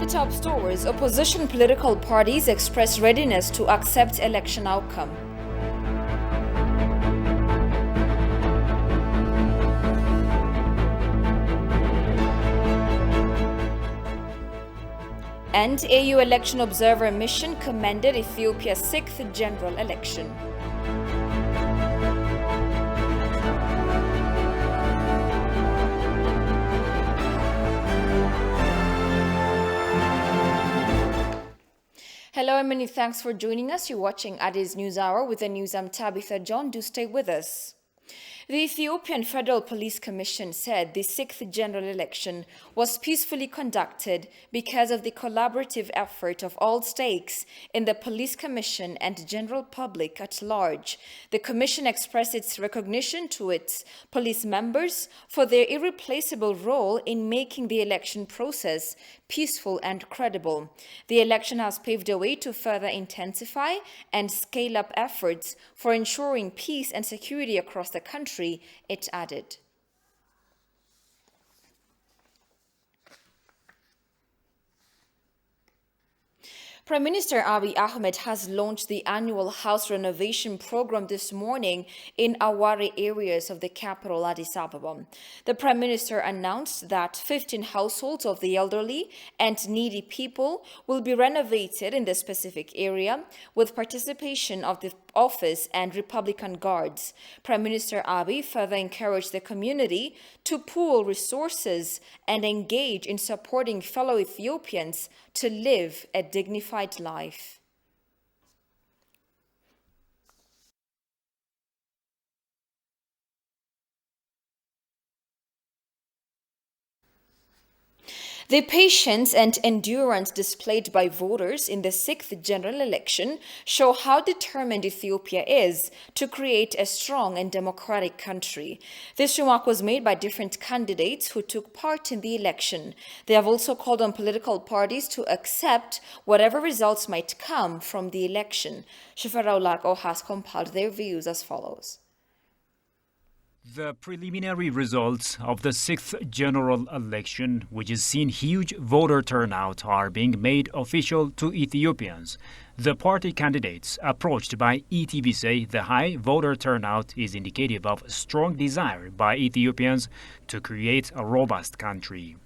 The top stories: opposition political parties express readiness to accept election outcome. And AU election observer mission commended Ethiopia's 6th general election. Hello and many thanks for joining us. You're watching Addis News Hour with the news. I'm Tabitha John. Do stay with us. The Ethiopian Federal Police Commission said the 6th general election was peacefully conducted because of the collaborative effort of all stakes in the police commission and general public at large. The commission expressed its recognition to its police members for their irreplaceable role in making the election process peaceful and credible. The election has paved the way to further intensify and scale up efforts for ensuring peace and security across the country, it added. Prime Minister Abiy Ahmed has launched the annual house renovation program this morning in Awari areas of the capital, Addis Ababa. The Prime Minister announced that 15 households of the elderly and needy people will be renovated in the specific area with participation of the office and Republican Guards. Prime Minister Abiy further encouraged the community to pool resources and engage in supporting fellow Ethiopians to live a dignified life. The patience and endurance displayed by voters in the 6th general election show how determined Ethiopia is to create a strong and democratic country. This remark was made by different candidates who took part in the election. They have also called on political parties to accept whatever results might come from the election. Shifarau Lako has compiled their views as follows. The preliminary results of the 6th general election, which has seen huge voter turnout, are being made official to Ethiopians. The party candidates approached by ETV say the high voter turnout is indicative of strong desire by Ethiopians to create a robust country.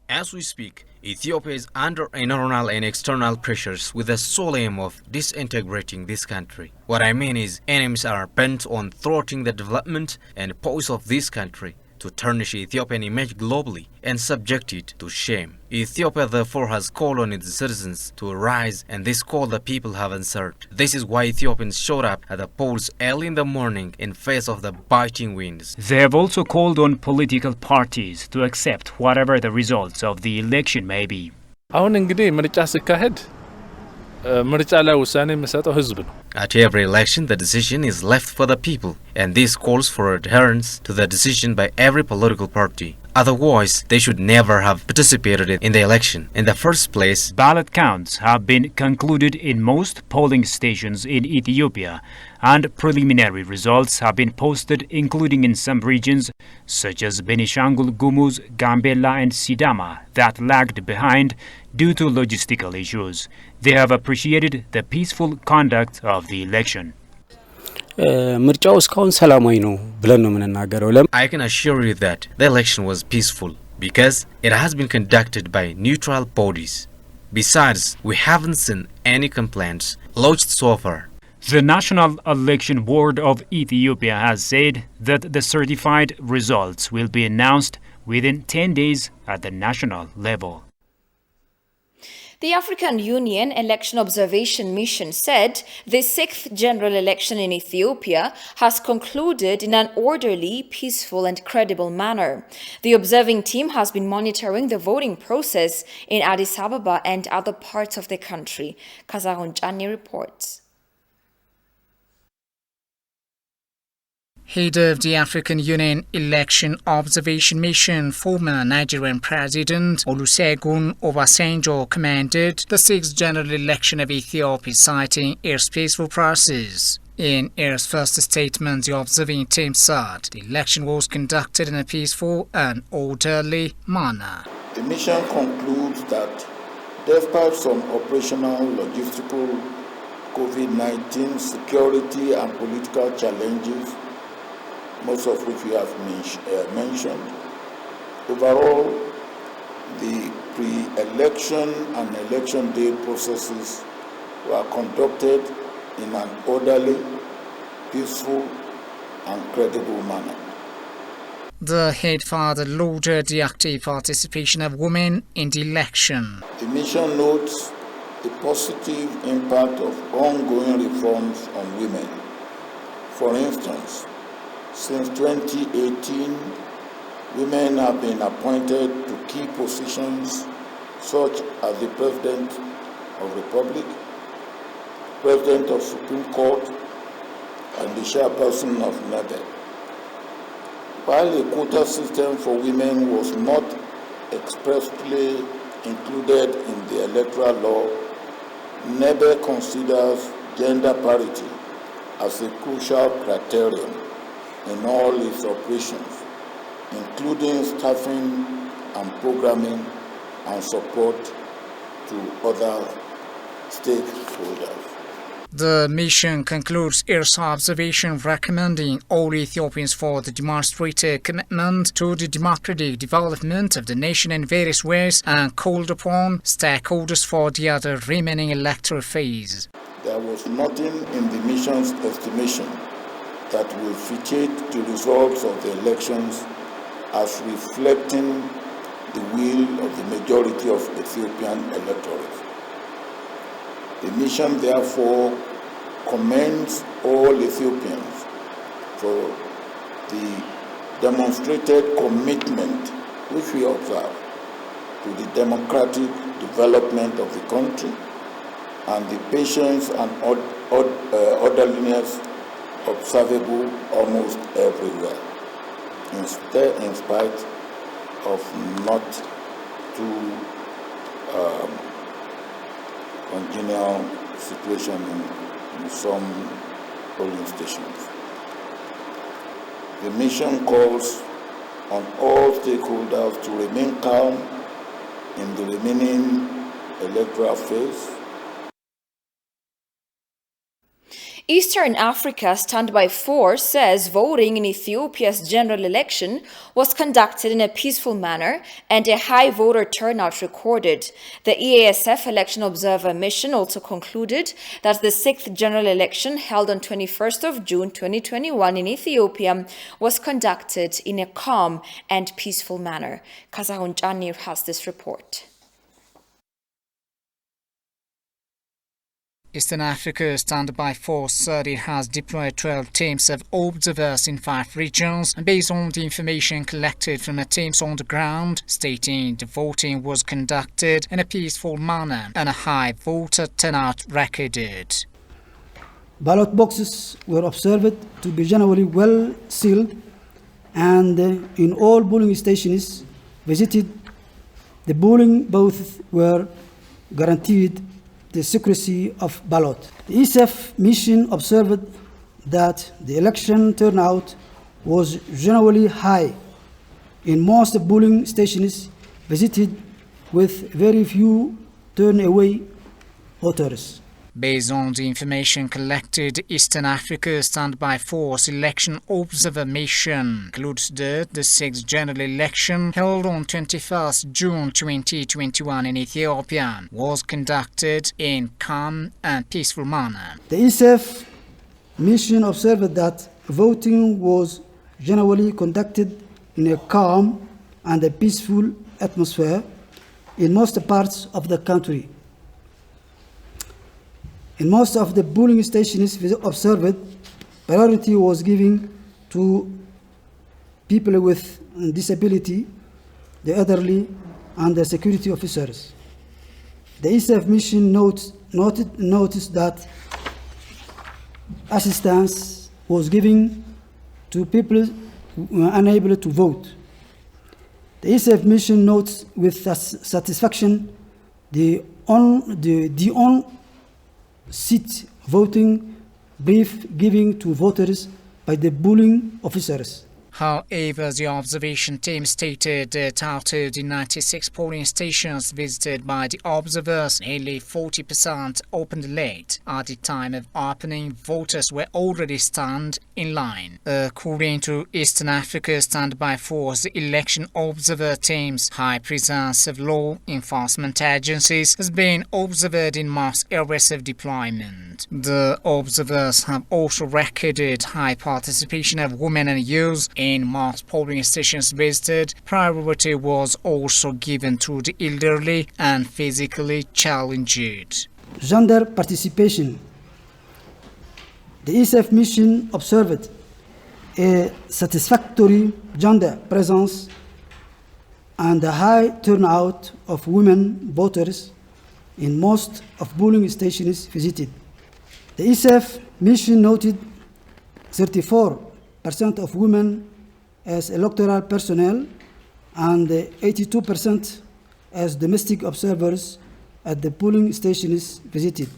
As we speak, Ethiopia is under internal and external pressures with the sole aim of disintegrating this country. What I mean is, enemies are bent on thwarting the development and pose of this country to tarnish Ethiopian image globally and subject it to shame. Ethiopia therefore has called on its citizens to rise, and this call the people have answered. This is why Ethiopians showed up at the polls early in the morning in face of the biting winds. They have also called on political parties to accept whatever the results of the election may be. At every election, the decision is left for the people, and this calls for adherence to the decision by every political party. Otherwise, they should never have participated in the election in the first place. Ballot counts have been concluded in most polling stations in Ethiopia, and preliminary results have been posted, including in some regions such as Benishangul Gumuz, Gambela and Sidama that lagged behind due to logistical issues. They have appreciated the peaceful conduct of the election. I can assure you that the election was peaceful because it has been conducted by neutral bodies. Besides, we haven't seen any complaints lodged so far. The National Election Board of Ethiopia has said that the certified results will be announced within 10 days at the national level. The African Union Election Observation Mission said the 6th general election in Ethiopia has concluded in an orderly, peaceful and credible manner. The observing team has been monitoring the voting process in Addis Ababa and other parts of the country. Kazahun Chani reports. Head of the African Union Election Observation Mission, former Nigerian President Olusegun Obasanjo commanded the 6th general election of Ethiopia, citing its peaceful process. In its first statement, the observing team said the election was conducted in a peaceful and orderly manner. The mission concludes that despite some operational, logistical, COVID-19 security and political challenges, most of which we have mentioned, overall, the pre-election and election day processes were conducted in an orderly, peaceful, and credible manner. The head father lauded the active participation of women in the election. The mission notes the positive impact of ongoing reforms on women. For instance, since 2018, women have been appointed to key positions such as the President of the Republic, President of Supreme Court, and the Chairperson of NEBE. While a quota system for women was not expressly included in the electoral law, NEBE considers gender parity as a crucial criterion in all its operations, including staffing and programming and support to other stakeholders. The mission concludes its observation recommending all Ethiopians for the demonstrated commitment to the democratic development of the nation in various ways and called upon stakeholders for the other remaining electoral phase. There was nothing in the mission's estimation that will feature the results of the elections as reflecting the will of the majority of Ethiopian electorate. The mission therefore commends all Ethiopians for the demonstrated commitment which we observe to the democratic development of the country and the patience and orderliness observable almost everywhere, in spite of not too congenial situation in some polling stations. The mission calls on all stakeholders to remain calm in the remaining electoral phase. Eastern Africa Standby Force says voting in Ethiopia's general election was conducted in a peaceful manner and a high voter turnout recorded. The EASF Election Observer Mission also concluded that the 6th general election held on 21st of June 2021 in Ethiopia was conducted in a calm and peaceful manner. Kazahun Janir has this report. Eastern Africa Standby Force said it has deployed 12 teams of observers in 5 regions based on the information collected from the teams on the ground, stating the voting was conducted in a peaceful manner and a high voter turnout recorded. Ballot boxes were observed to be generally well sealed, and in all polling stations visited, the polling booths were guaranteed the secrecy of ballot. The ESF mission observed that the election turnout was generally high in most polling stations visited, with very few turnaway voters. Based on the information collected, Eastern Africa Standby Force Election Observer Mission concludes that the 6th general election held on 21st June 2021 in Ethiopia was conducted in calm and peaceful manner. The ESF mission observed that voting was generally conducted in a calm and a peaceful atmosphere in most parts of the country. In most of the polling stations observed, priority was given to people with disability, the elderly, and the security officers. The ESF mission noticed that assistance was given to people unable to vote. The ESF mission notes with satisfaction the on-seat voting brief given to voters by the polling officers. However, the observation team stated that out of the 96 polling stations visited by the observers, nearly 40% opened late. At the time of opening, voters were already stand in line. According to Eastern Africa Standby Force, the election observer team's high presence of law enforcement agencies has been observed in most areas of deployment. The observers have also recorded high participation of women and youth in most polling stations visited. Priority was also given to the elderly and physically challenged. Gender participation. The ESF mission observed a satisfactory gender presence and a high turnout of women voters in most of polling stations visited. The ESF mission noted 34% of women as electoral personnel and 82% as domestic observers at the polling stations visited.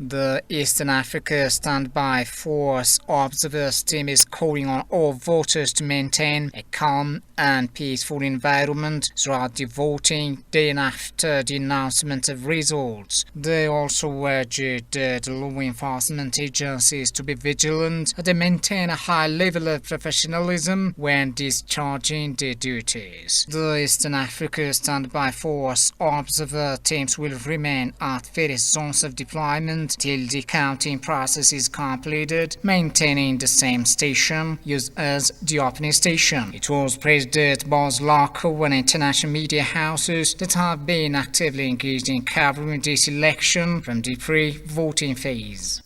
The Eastern Africa Standby Force Observers Team is calling on all voters to maintain a calm and peaceful environment throughout the voting day and after the announcement of results. They also urged the law enforcement agencies to be vigilant and maintain a high level of professionalism when discharging their duties. The Eastern Africa Standby Force Observer Teams will remain at various zones of deployment till the counting process is completed, maintaining the same station used as the opening station. It was President Boz local and international media houses that have been actively engaged in covering this election from the pre-voting phase.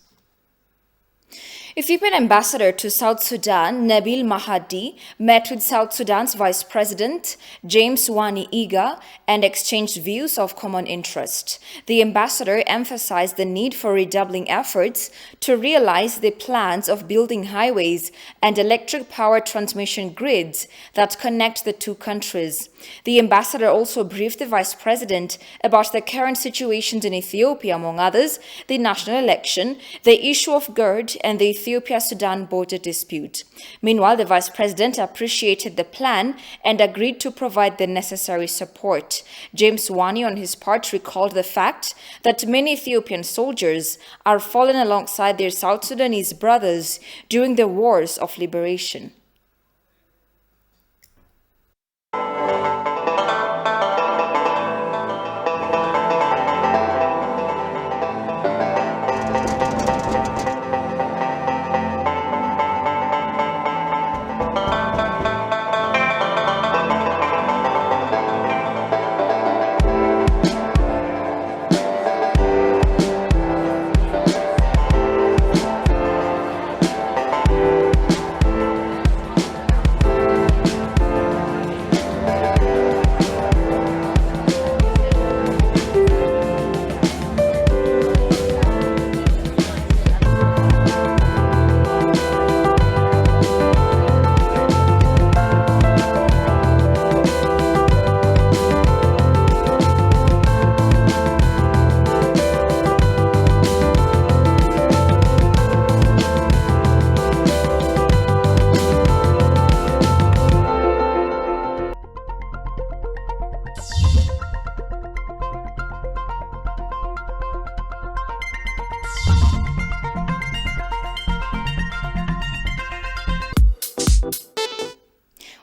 Ethiopian ambassador to South Sudan, Nabil Mahdi, met with South Sudan's Vice President, James Wani Iga, and exchanged views of common interest. The ambassador emphasized the need for redoubling efforts to realize the plans of building highways and electric power transmission grids that connect the two countries. The ambassador also briefed the Vice President about the current situations in Ethiopia, among others, the national election, the issue of GERD, and the Ethiopia-Sudan border dispute. Meanwhile, the Vice President appreciated the plan and agreed to provide the necessary support. James Wani, on his part, recalled the fact that many Ethiopian soldiers are fallen alongside their South Sudanese brothers during the wars of liberation.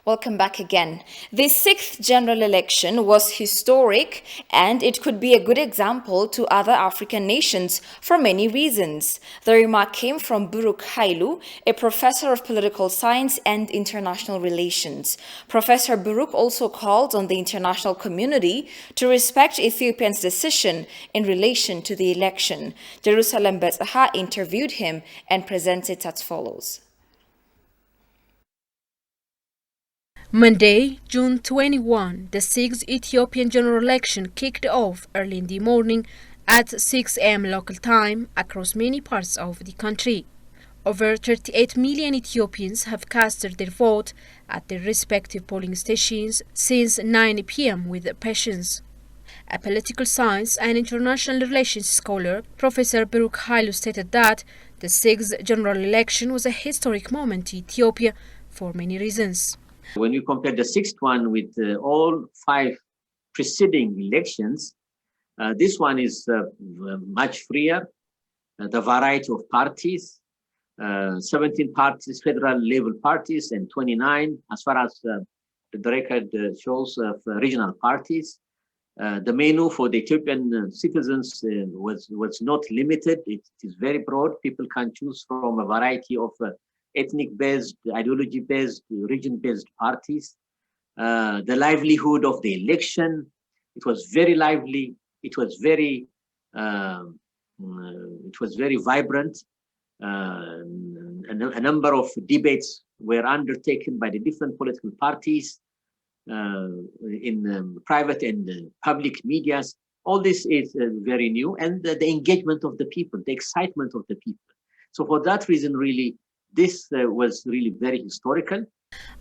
Welcome back again. The sixth general election was historic, and it could be a good example to other African nations for many reasons. The remark came from Buruk Hailu, a professor of political science and international relations. Professor Buruk also called on the international community to respect Ethiopia's decision in relation to the election. Jerusalem Betzaha interviewed him and presented as follows. Monday, June 21, the 6th Ethiopian general election kicked off early in the morning at 6 a.m. local time across many parts of the country. Over 38 million Ethiopians have casted their vote at their respective polling stations since 9 p.m. with patience. A political science and international relations scholar, Professor Buruk Hailu, stated that the 6th general election was a historic moment in Ethiopia for many reasons. When you compare the sixth one with all five preceding elections, this one is much freer. The variety of parties, 17 parties, federal level parties, and 29, as far as the record shows, of regional parties. The menu for the Ethiopian citizens was not limited. It is very broad. People can choose from a variety of ethnic-based, ideology-based, region-based parties. The livelihood of the election, it was very lively. It was very vibrant. A number of debates were undertaken by the different political parties in private and public medias. All this is very new, and the engagement of the people, the excitement of the people. So for that reason, really, this was really very historical.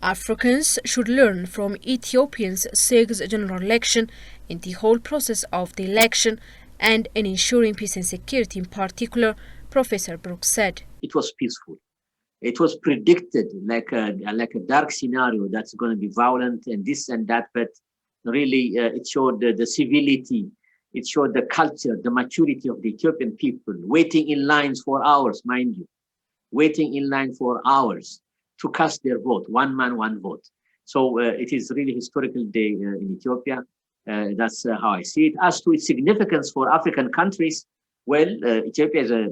Africans should learn from Ethiopia's sixth general election in the whole process of the election and in ensuring peace and security in particular, Professor Brooks said. It was peaceful. It was predicted like a dark scenario that's going to be violent and this and that, but really it showed the civility, it showed the culture, the maturity of the Ethiopian people, waiting in lines for hours, mind you, waiting in line for hours to cast their vote, one man, one vote. So it is really a historical day in Ethiopia. That's how I see it. As to its significance for African countries, well, Ethiopia is a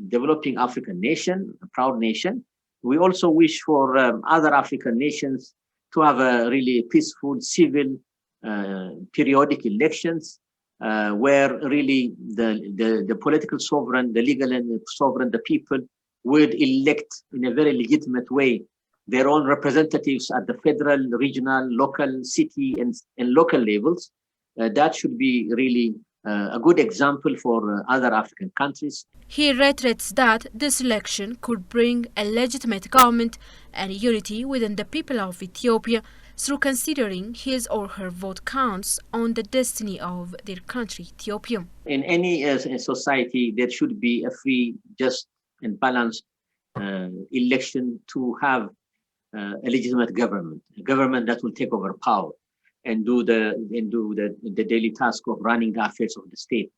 developing African nation, a proud nation. We also wish for other African nations to have a really peaceful, civil, periodic elections where really the political sovereign, the legal and sovereign, the people would elect in a very legitimate way their own representatives at the federal, regional, local, city, and local levels. That should be really a good example for other African countries. He reiterates that this election could bring a legitimate government and unity within the people of Ethiopia through considering his or her vote counts on the destiny of their country, Ethiopia. In any society, there should be a free, just, and balanced election to have a legitimate government, a government that will take over power and do the daily task of running the affairs of the state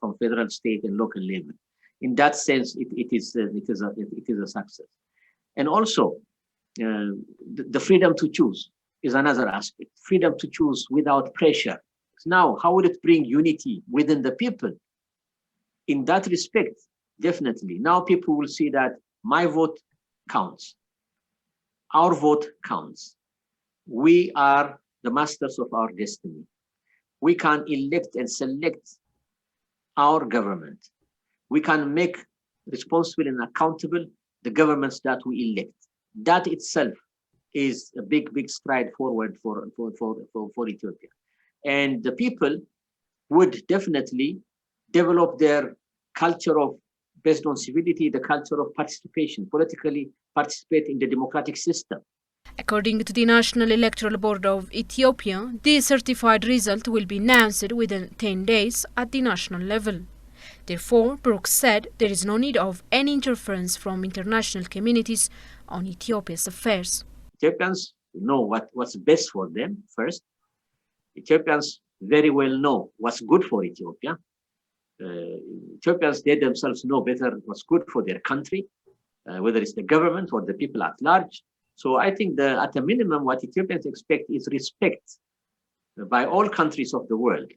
from federal, state, and local level. In that sense, it is a success. And also, the freedom to choose is another aspect. Freedom to choose without pressure. Now, how would it bring unity within the people? In that respect, definitely. Now people will see that my vote counts. Our vote counts. We are the masters of our destiny. We can elect and select our government. We can make responsible and accountable the governments that we elect. That itself is a big stride forward for Ethiopia. And the people would definitely develop their culture of, based on civility, the culture of participation, politically participate in the democratic system. According to the National Electoral Board of Ethiopia, the certified result will be announced within 10 days at the national level. Therefore, Brooks said there is no need of any interference from international communities on Ethiopia's affairs. Ethiopians know what's best for them first. Ethiopians very well know what's good for Ethiopia. Ethiopians, they themselves know better what's good for their country, whether it's the government or the people at large. So I think at a minimum, what Ethiopians expect is respect by all countries of the world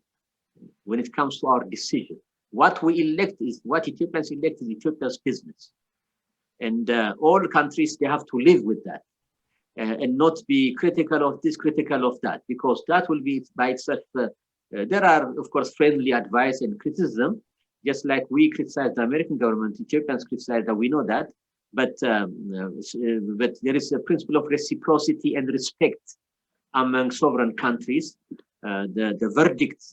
when it comes to our decision. What we elect is, what Ethiopians elect is Ethiopia's business. And all countries, they have to live with that and not be critical of this, critical of that, because that will be by itself. There are, of course, friendly advice and criticism, just like we criticize the American government, Ethiopians criticize that, we know that. But there is a principle of reciprocity and respect among sovereign countries. The verdict,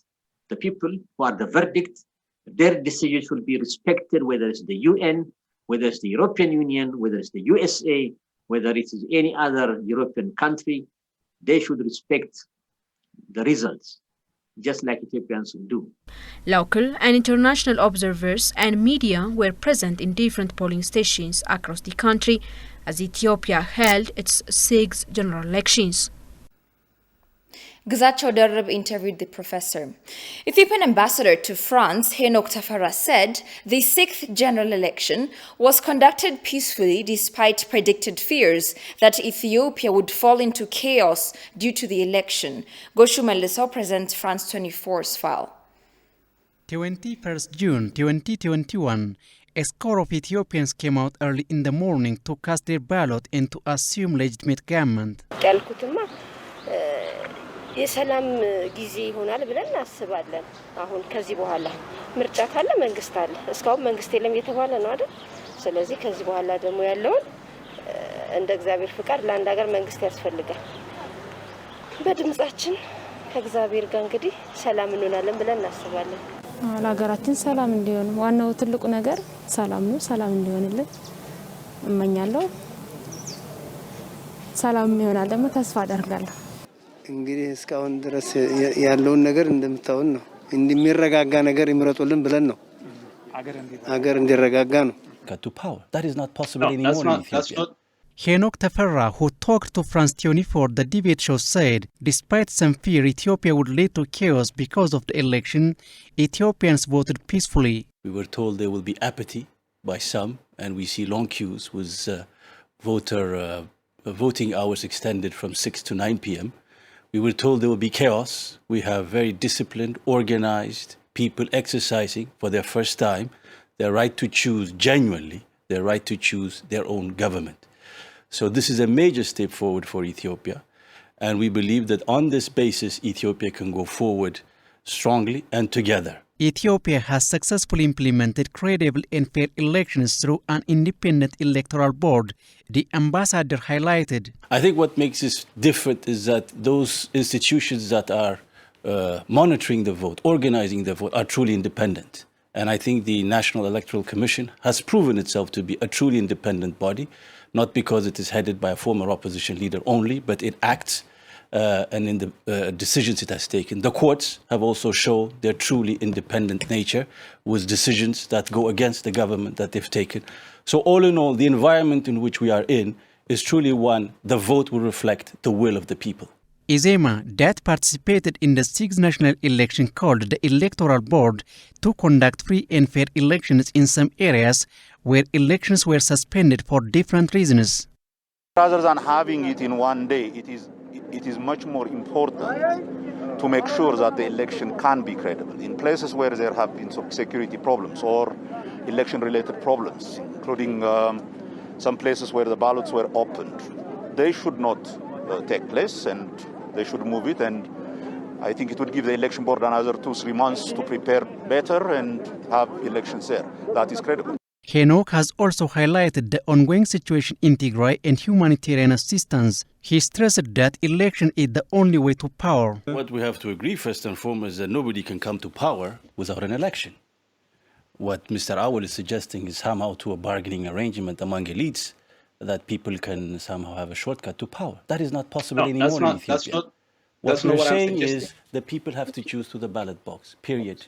the people who are the verdict, their decisions will be respected, whether it's the UN, whether it's the European Union, whether it's the USA, whether it is any other European country. They should respect the results. just like Ethiopians do. Local and international observers and media were present in different polling stations across the country as Ethiopia held its 6th general elections. Gizacho Darab interviewed the professor. Ethiopian ambassador to France, Henok Tafara, said the 6th general election was conducted peacefully despite predicted fears that Ethiopia would fall into chaos due to the election. Goshu Melliso presents France 24's file. 21st June 2021, a score of Ethiopians came out early in the morning to cast their ballot and to assume legitimate government. የሰላም ጊዜ ይሆናል ብለን እናስባለን። አሁን ከዚህ በኋላ ምርጫ ካለ መንግስት አለ። እስካሁን መንግስት የለም እየተባለ ነው አይደል? ስለዚህ ከዚህ በኋላ ደግሞ ያለውን እንደ እግዚአብሔር ፍቃድ ለአንድ ሀገር መንግስት ያስፈልጋል። በድምጻችን ከእግዚአብሔር ጋር እንግዲህ ሰላም እንሆናለን ብለን እናስባለን። ለሀገራችን ሰላም እንዲሆን ዋናው ትልቁ ነገር ሰላም ነው። ሰላም እንዲሆንልን እመኛለሁ። ሰላም ይሆናል ደግሞ ተስፋ አደርጋለሁ። እንግዲህ እስካሁን ድረስ ያለውን ነገር እንደምታውን ነው እንደሚረጋጋ ነገር ይምረጡልን ብለን ነው ሀገር እንዲረጋጋ ነው to power. That is not possible anymore in Ethiopia. Henok Tafara, who talked to France 24, the debate show, said despite some fear Ethiopia would lead to chaos because of the election, Ethiopians voted peacefully. We were told there will be apathy by some, and we see long queues with voting hours extended from 6 to 9 p.m. We were told there will be chaos. We have very disciplined, organized people exercising for their first time their right to choose genuinely, their right to choose their own government. So this is a major step forward for Ethiopia. And we believe that on this basis, Ethiopia can go forward strongly and together. Ethiopia has successfully implemented credible and fair elections through an independent electoral board, the ambassador highlighted. I think what makes this different is that those institutions that are monitoring the vote, organizing the vote, are truly independent. And I think the National Electoral Commission has proven itself to be a truly independent body, not because it is headed by a former opposition leader only, but it acts and in the decisions it has taken. The courts have also shown their truly independent nature with decisions that go against the government that they've taken. So all in all, the environment in which we are in is truly one, the vote will reflect the will of the people. Izema, that participated in the 6th national election, called the Electoral Board to conduct free and fair elections in some areas where elections were suspended for different reasons. Rather than having it in one day, it is much more important to make sure that the election can be credible. In places where there have been some security problems or election-related problems, including some places where the ballots were opened, they should not take place, and they should move it. And I think it would give the election board another 2-3 months to prepare better and have elections there. That is credible. Henok has also highlighted the ongoing situation in Tigray and humanitarian assistance. He stressed that election is the only way to power. What we have to agree first and foremost is that nobody can come to power without an election. What Mr. Awal is suggesting is somehow to a bargaining arrangement among elites that people can somehow have a shortcut to power. That is not possible anymore in Ethiopia. What we're saying is the people have to choose through the ballot box, period.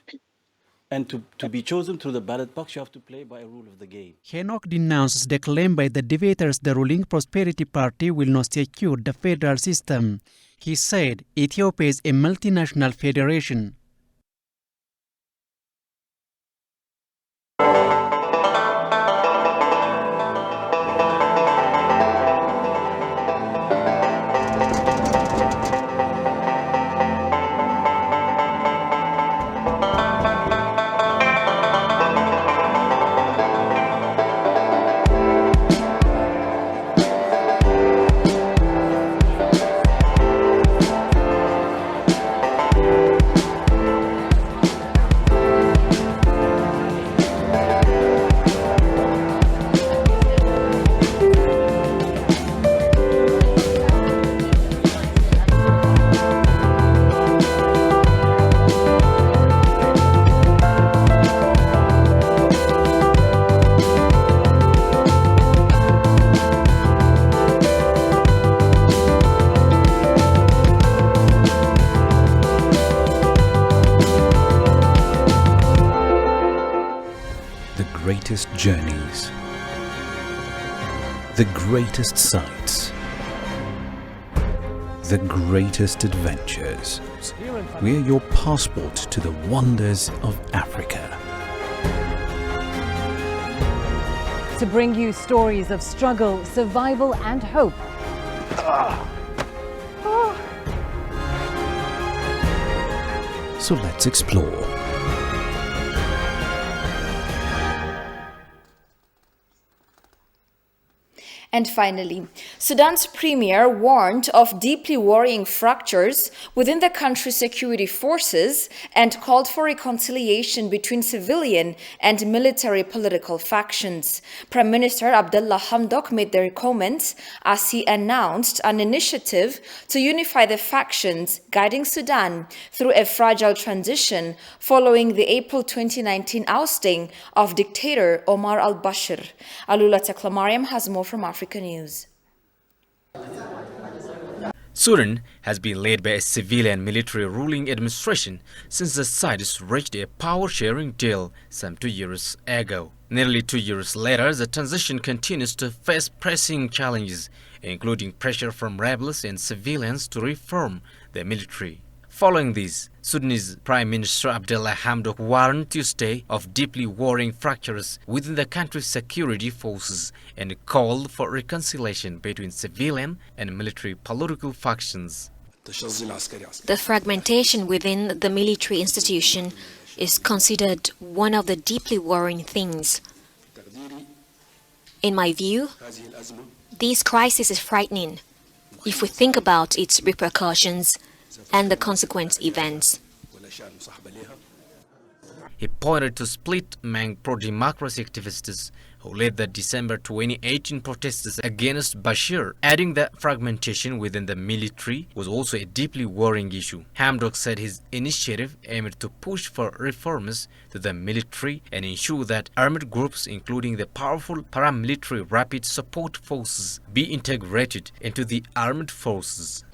And to be chosen through the ballot box, you have to play by a rule of the game. Henok denounces the claim by the debaters the ruling Prosperity Party will not secure the federal system. He said Ethiopia is a multinational federation. greatest journeys, the greatest sights, the greatest adventures. We're your passport to the wonders of Africa. To bring you stories of struggle, survival and hope. So let's explore. And finally, Sudan's premier warned of deeply worrying fractures within the country's security forces and called for reconciliation between civilian and military political factions. Prime Minister Abdullah Hamdok made their comments as he announced an initiative to unify the factions, guiding Sudan through a fragile transition following the April 2019 ousting of dictator Omar al-Bashir. Alula Taklamariam has more from Africa News. Sudan has been led by a civilian military ruling administration since the sides reached a power-sharing deal some 2 years ago. Nearly 2 years later, the transition continues to face pressing challenges, including pressure from rebels and civilians to reform the military. Following this, Sudanese Prime Minister Abdullah Hamdok warned Tuesday of deeply worrying fractures within the country's security forces and called for reconciliation between civilian and military political factions. The fragmentation within the military institution is considered one of the deeply worrying things. In my view, this crisis is frightening if we think about its repercussions and the consequent events. He pointed to split among pro-democracy activists who led the December 2018 protests against Bashir, adding that fragmentation within the military was also a deeply worrying issue. Hamdok said his initiative aimed to push for reforms to the military and ensure that armed groups, including the powerful paramilitary rapid support forces, be integrated into the armed forces.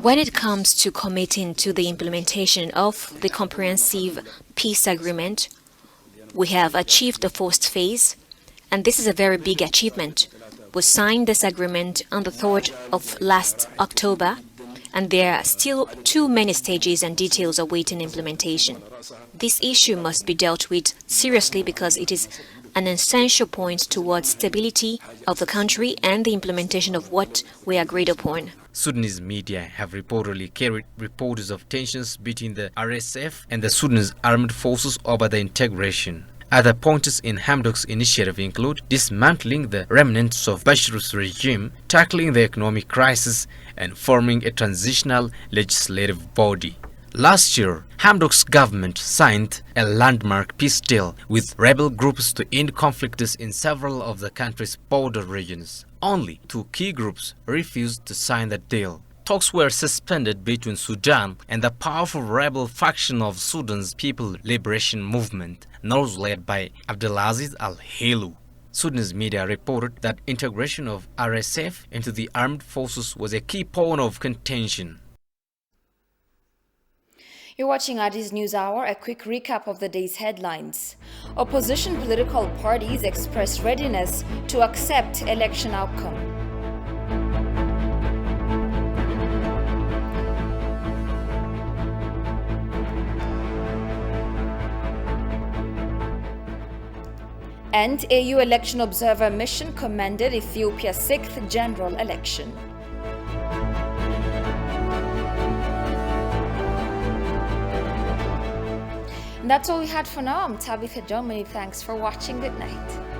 When it comes to committing to the implementation of the comprehensive peace agreement, we have achieved the first phase, and this is a very big achievement. We signed this agreement on the 3rd of last October, and there are still too many stages and details awaiting implementation. This issue must be dealt with seriously because it is an essential point towards stability of the country and the implementation of what we agreed upon. Sudanese media have reportedly carried reports of tensions between the RSF and the Sudanese armed forces over the integration. Other pointers in Hamdok's initiative include dismantling the remnants of Bashir's regime, tackling the economic crisis, and forming a transitional legislative body. Last year, Hamdok's government signed a landmark peace deal with rebel groups to end conflicts in several of the country's border regions. Only 2 key groups refused to sign the deal. Talks were suspended between Sudan and the powerful rebel faction of Sudan's People Liberation Movement, now led by Abdelaziz al-Hailu. Sudanese media reported that integration of RSF into the armed forces was a key point of contention. You're watching Addis News Hour, a quick recap of the day's headlines. Opposition political parties expressed readiness to accept election outcome. And AU election observer mission commended Ethiopia's 6th general election. And that's all we had for now. I'm Tabitha John. Many thanks for watching. Good night.